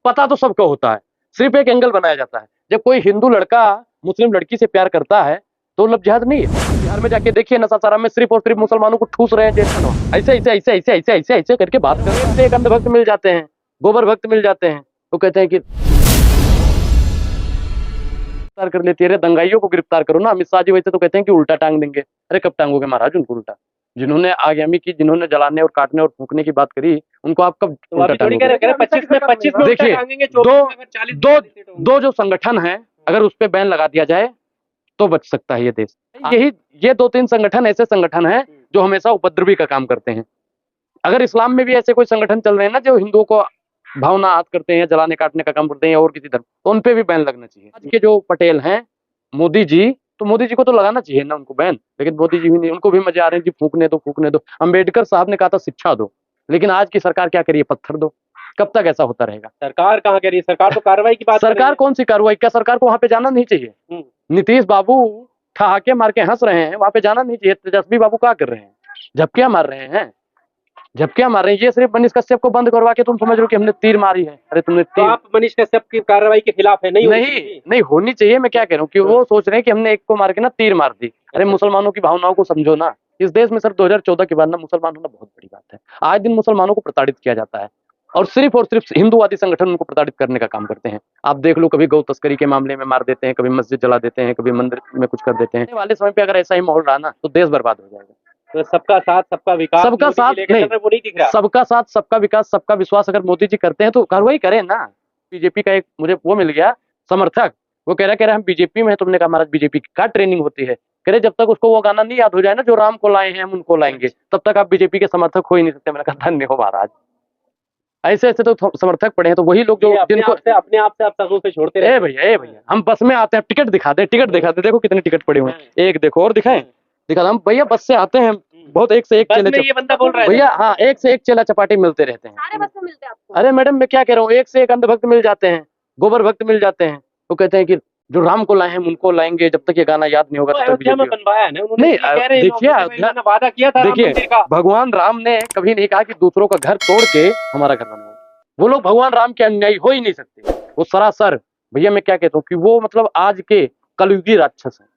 पता तो सबको होता है, सिर्फ एक एंगल बनाया जाता है। जब कोई हिंदू लड़का मुस्लिम लड़की से प्यार करता है तो लव जिहाद नहीं है। बिहार में जाके देखिए नशा में सिर्फ और सिर्फ मुसलमानों को ठूस रहे हैं जैसे ऐसे ऐसे ऐसे ऐसे ऐसे ऐसे ऐसे करके बात कर रहे हैं। एक अंधभक्त मिल जाते हैं, गोबर भक्त मिल जाते हैं, वो कहते हैं कि गिरफ्तार कर लेती है। अरे दंगाइयों को गिरफ्तार करो ना। अमित शाह जी वैसे तो कहते हैं कि उल्टा टांग देंगे। अरे कब टांगोगे महाराज उनको उल्टा? जिन्होंने आगामी की, जिन्होंने जलाने और काटने और फूकने की बात करी, उनको आप कब उल्टा टांगोगे? 25 में देखिए, दो जो संगठन है, अगर उस पर बैन लगा दिया जाए तो बच सकता है ये देश। ये 2-3 संगठन ऐसे संगठन हैं जो हमेशा उपद्रवी का काम करते हैं। अगर इस्लाम में भी ऐसे कोई संगठन चल रहे हैं ना जो हिंदुओं को भावना आहत करते हैं, जलाने काटने का काम करते हैं, और किसी धर्म, तो उन पे भी बैन लगना चाहिए। आज के जो पटेल हैं, मोदी जी, तो मोदी जी को तो लगाना चाहिए ना उनको बैन, लेकिन मोदी जी भी नहीं, उनको भी मजे आ रहे हैं जी, फूकने दो फूकने दो। अंबेडकर साहब ने कहा था शिक्षा दो, लेकिन आज की सरकार क्या करिए, पत्थर दो। कब तक ऐसा होता रहेगा? सरकार कहाँ कह रही है? सरकार तो कार्रवाई की बात। सरकार कौन सी कार्रवाई? क्या सरकार को वहां पे जाना नहीं चाहिए? नीतीश बाबू ठहाके मार के हंस रहे हैं, वहां पे जाना नहीं चाहिए? तेजस्वी बाबू क्या कर रहे हैं? झपकियां मार रहे हैं, झपकियां मार रहे हैं। ये सिर्फ मनीष कश्यप को बंद करवा के तुम समझ रहे हो कि हमने तीर मारी है। अरे तुमने तीर, तो आप मनीष कश्यप की कार्रवाई के खिलाफ है? नहीं होनी चाहिए। मैं क्या कह रहा हूँ कि वो सोच रहे हैं कि हमने एक को मार के ना तीर मार दी। अरे मुसलमानों की भावनाओं को समझो ना। इस देश में सर 2014 के बाद ना मुसलमान होना बहुत बड़ी बात है। आज दिन मुसलमानों को प्रताड़ित किया जाता है, और सिर्फ हिंदूवादी संगठन उनको प्रताड़ित करने का काम करते हैं। आप देख लो, कभी गौ तस्करी के मामले में मार देते हैं, कभी मस्जिद जला देते हैं, कभी मंदिर में कुछ कर देते हैं। आने वाले समय पे अगर ऐसा ही माहौल रहा ना तो देश बर्बाद हो जाएगा। तो सबका साथ सबका विकास, सबका साथ नहीं, वो नहीं दिख रहा। सबका साथ सबका विकास सबका विश्वास अगर मोदी जी करते हैं तो कार्रवाई करें ना। बीजेपी का एक मुझे वो मिल गया समर्थक, वो कह रहा हम बीजेपी में है। तुमने कहा महाराज बीजेपी की क्या ट्रेनिंग होती है? कह रहे जब तक उसको वो गाना नहीं याद हो जाए ना, जो राम को लाए हैं हम उनको लाएंगे, तब तक आप बीजेपी के समर्थक हो ही नहीं सकते। मैंने कहा धन्य हो महाराज, ऐसे ऐसे तो समर्थक पड़े हैं। तो वही लोग जो जिनको अपने आप से आप सगों से छोड़ते रहे। भैया हम बस में आते हैं, टिकट दिखा दे, देखो कितने टिकट पड़े हुए हैं, एक देखो और दिखाएं, दिखा। हम भैया बस से आते हैं, बहुत एक से एक चेले, ये बंदा बोल रहा है भैया, हाँ, एक से एक चेला चपाटी मिलते रहते हैं। सारे बस में मिलते हैं आपको? अरे मैडम मैं क्या कह रहा हूँ, एक से एक अंधभक्त मिल जाते हैं, गोबर भक्त मिल जाते हैं। वो कहते हैं कि जो राम को लाए हैं उनको लाएंगे, जब तक ये गाना याद नहीं होगा तब तक बनवाया है ना उन्होंने। नहीं, देखिए वादा किया था, देखिए भगवान राम ने कभी नहीं कहा कि दूसरों का घर तोड़ के हमारा घर बनवाओ। वो लोग भगवान राम के अन्यायी हो ही नहीं सकते। वो सरासर, भैया मैं क्या कहता हूँ कि वो मतलब आज के कलयुगी राक्षस है,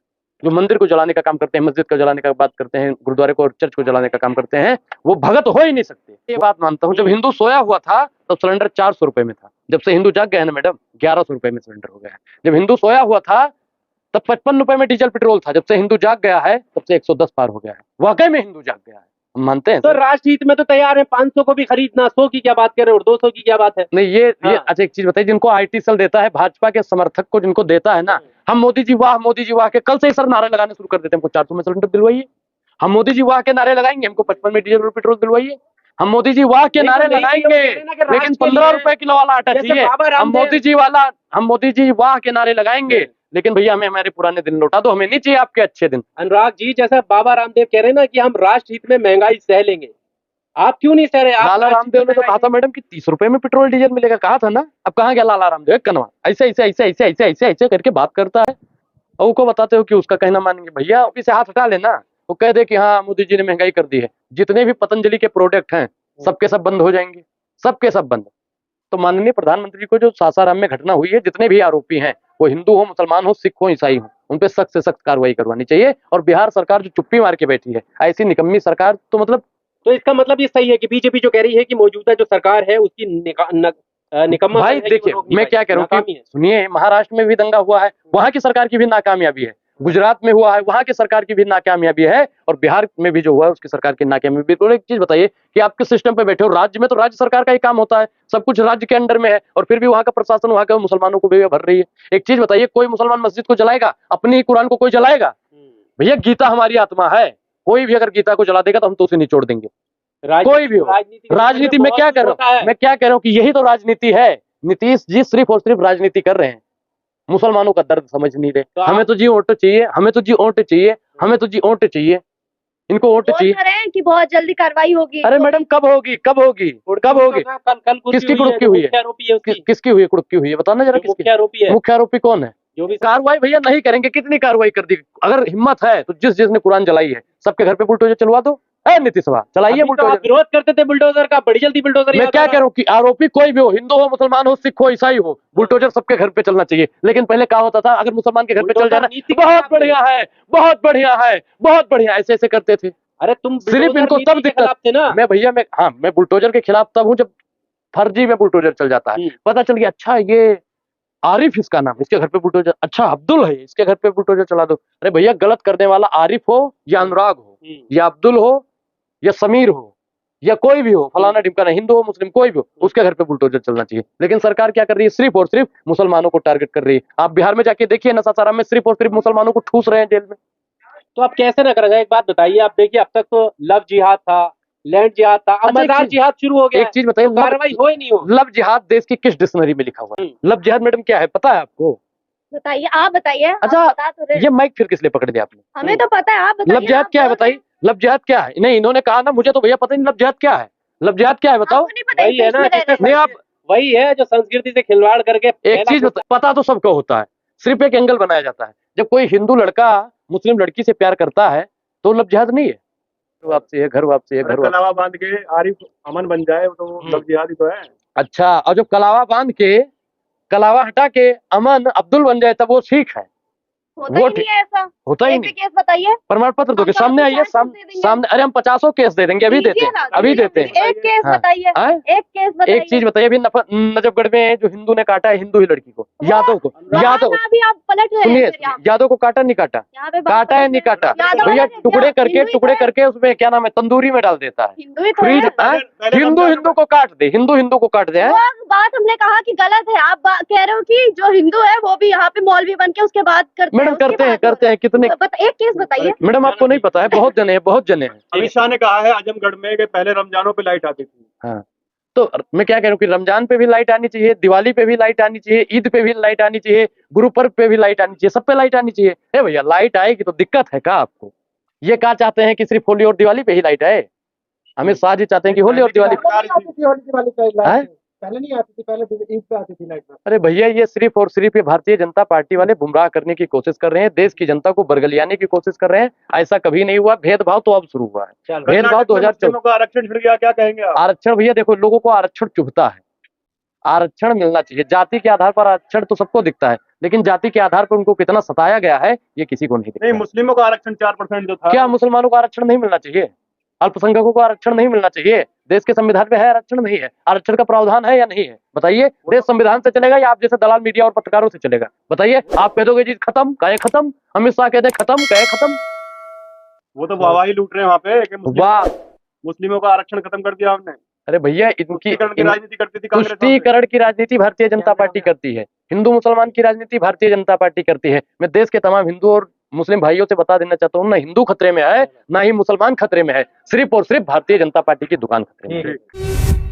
जो मंदिर को जलाने का काम करते हैं, मस्जिद को जलाने का बात करते हैं, गुरुद्वारे को और चर्च को जलाने का काम करते हैं। वो भगत हो ही नहीं सकते। ये बात मानता हूँ। जब हिंदू सोया हुआ था तब सिलेंडर 400 रुपए में था। जब से हिंदू जाग गया है ना मैडम, 1100 रुपए में सिलेंडर हो गया है। जब हिंदू सोया हुआ था तब 55 रुपए में डीजल पेट्रोल था। जब से हिंदू जाग गया है तब से 110 पार हो गया है। वाकई में हिंदू जाग गया है, हम मानते हैं। तो राष्ट्रहित में तो तैयार है, 500 को भी खरीदना, 100 की क्या बात कर रहे हो, और 200 की क्या बात है? नहीं ये अच्छा एक चीज बताइए, जिनको आईटी सेल देता है, भाजपा के समर्थक को जिनको देता है ना, हम मोदी जी वाह के कल से ही सर नारे लगाने शुरू कर देते हैं। हमको 400 में सिलेंडर दिलवाइए, हम मोदी जी वाह के नारे लगाएंगे। हमको 55 में डीजल पेट्रोल दिलवाइए, हम मोदी जी वाह के नारे लगाएंगे। लेकिन 15 रुपए किलो वाला आटा चाहिए। हम मोदी जी वाह के नारे लगाएंगे, लेकिन भैया हमें हमारे पुराने दिन लौटा दो। हमें नहीं चाहिए आपके अच्छे दिन। अनुराग जी, जैसा बाबा रामदेव कह रहे हैं ना कि हम राष्ट्रहित में महंगाई सह लेंगे, आप क्यों नहीं सह रहे? लाला रामदेव ने तो कहा था मैडम कि 30 रुपए में पेट्रोल डीजल मिलेगा, कहा था ना। अब कहाँ गया लाला रामदेव? कनवा ऐसे ऐसे ऐसे ऐसे ऐसे ऐसे ऐसे करके बात करता है, और उसको बताते हो कि उसका कहना मानेंगे। भैया ऑफिस से हाथ हटा लेना, वो कह दे कि हाँ मोदी जी ने महंगाई कर दी है। जितने भी पतंजलि के प्रोडक्ट हैं सबके सब बंद हो जाएंगे, सबके सब बंद। तो माननीय प्रधानमंत्री को जो सासाराम में घटना हुई है, जितने भी आरोपी हैं, वो हिंदू हो, मुसलमान हो, सिख हो, ईसाई हो, उन पे सख्त से सख्त कार्रवाई करवानी चाहिए। और बिहार सरकार जो चुप्पी मार के बैठी है, ऐसी निकम्मी सरकार तो मतलब। तो इसका मतलब ये सही है कि बीजेपी जो कह रही है कि मौजूदा जो सरकार है उसकी निकम्मा। भाई देखिए मैं क्या कह रहा हूँ कि सुनिए, महाराष्ट्र में भी दंगा हुआ है, वहां की सरकार की भी नाकामयाबी है। गुजरात में हुआ है, वहां की सरकार की भी नाकामयाबी है, और बिहार में भी जो हुआ है उसकी सरकार की नाकामयाबी। तो एक चीज बताइए कि आपके सिस्टम पे बैठे हो, राज्य में तो राज्य सरकार का ही काम होता है, सब कुछ राज्य के अंडर में है, और फिर भी वहां का प्रशासन वहां के मुसलमानों को भी भर रही है। एक चीज बताइए, कोई मुसलमान मस्जिद को जलाएगा? अपनी ही कुरान को कोई जलाएगा? भैया गीता हमारी आत्मा है, कोई भी अगर गीता को जला देगा तो हम तो उसे निचोड़ देंगे, कोई भी हो। राजनीति में क्या कर रहा हूँ, मैं क्या कह रहा हूँ कि यही तो राजनीति है। नीतीश जी सिर्फ और सिर्फ राजनीति कर रहे हैं, मुसलमानों का दर्द समझ नहीं रहे। हमें तो जी वोट चाहिए, हमें तो जी वोट चाहिए, हमें तो जी वोट चाहिए, इनको वोट चाहिए। बोल रहे हैं कि बहुत जल्दी कार्रवाई होगी। अरे मैडम कब होगी, कब होगी, कब होगी? किसकी कुड़की हुई है? किसकी हुई है कुड़की हुई है? बताना जरा। मुख्य आरोपी कौन है? जो भी कार्रवाई भैया नहीं करेंगे, कितनी कार्रवाई कर दी? अगर हिम्मत है तो जिसने कुरान जलाई है सबके घर पे बुलडोजर चलवा दो। है नीतीश कुमार, चलाइए अभी तो आप बुलडोजर। विरोध करते थे बुलडोजर का, बड़ी जल्दी बुलडोजर मैं याद क्या आ कह रहा रहा हूँ कि आरोपी कोई भी हो, हिंदू हो, मुसलमान हो, सिख हो, ईसाई हो, बुलडोजर सबके घर पे चलना चाहिए। लेकिन पहले क्या होता था, अगर मुसलमान के घर पे चल बुलडोजर जाना, नीति के बहुत खिलाफ थे। बढ़िया है, बहुत बढ़िया है, बहुत बढ़िया, ऐसे ऐसे करते थे। अरे तुम सिर्फ बुलडोजर इनको नीति तब के दिक्कत, खिलाफ थे ना। मैं भैया मैं, हाँ मैं बुलडोजर के खिलाफ तब हूँ जब फर्जी में बुलडोजर चल जाता है। पता चल गया अच्छा ये आरिफ इसका नाम, इसके घर पे बुलडोजर, अच्छा अब्दुल है, इसके घर पे बुलडोजर चला दो। अरे भैया गलत करने वाला आरिफ हो या अनुराग हो या अब्दुल हो या समीर हो या कोई भी हो, फलाना ढिमकाना, हिंदू हो मुस्लिम कोई भी हो, उसके घर पे बुलडोजर चलना चाहिए। लेकिन सरकार क्या कर रही है, सिर्फ और सिर्फ मुसलमानों को टारगेट कर रही है। आप बिहार में जाके देखिए, नसासाराम में सिर्फ और सिर्फ मुसलमानों को ठूस रहे हैं जेल में। तो आप कैसे ना करेंगे, एक बात बताइए। आप देखिए अब तक तो लव जिहाद था, लैंड जिहाद था, अब अच्छा, एक मजार चीज- जिहाद शुरू हो गया एक चीज बताइए, तो कार्रवाई हो ही नहीं हो। लव जिहाद देश की किस डिक्शनरी में लिखा हुआ है? लव जिहाद मैडम क्या है पता है आपको? बताइए, आप बताइए। आप अच्छा, बता तो रहे हैं। ये माइक फिर किस लिए पकड़ दिया आपने? हमें तो पता है, आप बताइए। लब जिहाद आप क्या है बोल बताइए? लब जिहाद क्या है? नहीं इन्होंने कहा ना, मुझे तो भैया पता ही नहीं लब जिहाद क्या है। लब जिहाद क्या है रहे हैं। बताओ? आपको नहीं पता, वही है देश ना, में रह रहे नहीं हैं। आप, वही है जो संस्कृति से खिलवाड़ करके एक पहला चीज पता तो सबको होता है, सिर्फ एक एंगल बनाया जाता है। जब कोई हिंदू लड़का मुस्लिम लड़की से प्यार करता है तो लब जिहाद नहीं है। घर वापसी है, घर वापसी है, घर वापसी। कलावा बांध के आरिफ अमन बन जाए तो वो लव जिहादी तो है। अच्छा, और जब कलावा बांध के, कलावा हटा के अमन अब्दुल बन जाए तब वो सिख है। होता वो ही नहीं है ऐसा। होता ही एक भी नहीं। केस बताइए। प्रमाण पत्र दोगे, हम सामने आपको आइए, चार केस दे देंगे। सामने, अरे हम 50 केस दे देंगे, अभी देते दीजिए हैं, ना, अभी दीजिए। देते हैं। एक केस हाँ। बताइए। हाँ? एक केस बताइए। एक चीज बताइए, अभी नजफगढ़ में जो हिंदू ने काटा है, हिंदू ही लड़की को, यादव को, यादव, वहाँ भी आप पलट रहे हैं सुनिए, फिर यहाँ। यादव को काटा नहीं काटा? यहाँ पे बात काटा है नहीं पलट रहे काटा? हैं। यादव भैया वाला टुकड़े क्या? करके, हिंदू ही टुकड़े तो है। करके उसमें क्या नाम है, तंदूरी में डाल देता है, हिंदू ही तो फ्रीज। है। हिंदू हिंदू को काट दे, हिंदू हिंदू को काट दे। हैं? वो बात हमने कहा कि गलत है। आप कह रहे हो कि जो हिंदू है वो भी यहाँ पे मौलवी बन के उसके बाद करते मैडम हैं। उसके करते हैं, बाद हो करते रहा हैं कितने? है। एक केस बताइए। मैडम आपको नहीं पता है, बहुत जने हैं, बहुत जने हैं। अमित शाह ने कहा है आजमगढ़ में कि पहले रमजानों पे लाइट आती थी। हाँ, तो मैं क्या कह रहा हूँ कि रमजान पे भी लाइट आनी चाहिए, दिवाली पे भी लाइट आनी चाहिए, ईद पे भी लाइट आनी चाहिए, गुरु पर्व पे भी लाइट आनी चाहिए, सब पे लाइट आनी चाहिए। ए भैया लाइट आएगी तो दिक्कत है क्या आपको? ये क्या चाहते हैं कि सिर्फ होली और दिवाली पे ही लाइट आए? अमित शाह जी चाहते हैं कि होली और दिवाली हैं? पहले नहीं आती थी, पहले ईद पे आती थी लाइट। अरे भैया ये सिर्फ और सिर्फ ये भारतीय जनता पार्टी वाले गुमराह करने की कोशिश कर रहे हैं, देश की जनता को बरगलियाने की कोशिश कर रहे हैं। ऐसा कभी नहीं हुआ, भेदभाव तो अब शुरू हुआ है। भेदभाव 2014 का आरक्षण छिड़ गया, क्या कहेंगे आप? आरक्षण भैया देखो, लोगों को आरक्षण चुभता है, आरक्षण मिलना चाहिए। जाति के आधार पर आरक्षण तो सबको दिखता है, लेकिन जाति के आधार पर उनको कितना सताया गया है ये किसी को नहीं नहीं, दिखता। मुस्लिमों का आरक्षण 4% जो था, क्या मुसलमानों को आरक्षण नहीं मिलना चाहिए? अल्पसंख्यकों को आरक्षण नहीं मिलना चाहिए? देश के संविधान में है आरक्षण नहीं है? आरक्षण का प्रावधान है या नहीं है? बताइए, देश संविधान से चलेगा या आप जैसे दलाल मीडिया और पत्रकारों से चलेगा? बताइए, आप कह दोगे जी खत्म, कहे खत्म, अमित शाह कहते हैं खत्म, कहे खत्म। वो तो वाहवाही लूट रहे हैं वहाँ पे कि वाह, मुस्लिमों का आरक्षण खत्म कर दिया हमने। अरे भैया इनकी तुष्टीकरण की राजनीति करती थी कांग्रेस। तुष्टीकरण की राजनीति भारतीय जनता पार्टी करती है, हिंदू मुसलमान की राजनीति भारतीय जनता पार्टी करती है। मैं देश के तमाम हिंदू और मुस्लिम भाइयों से बता देना चाहता हूँ, ना हिंदू खतरे में है ना ही मुसलमान खतरे में है, सिर्फ और सिर्फ भारतीय जनता पार्टी की दुकान खतरे में है।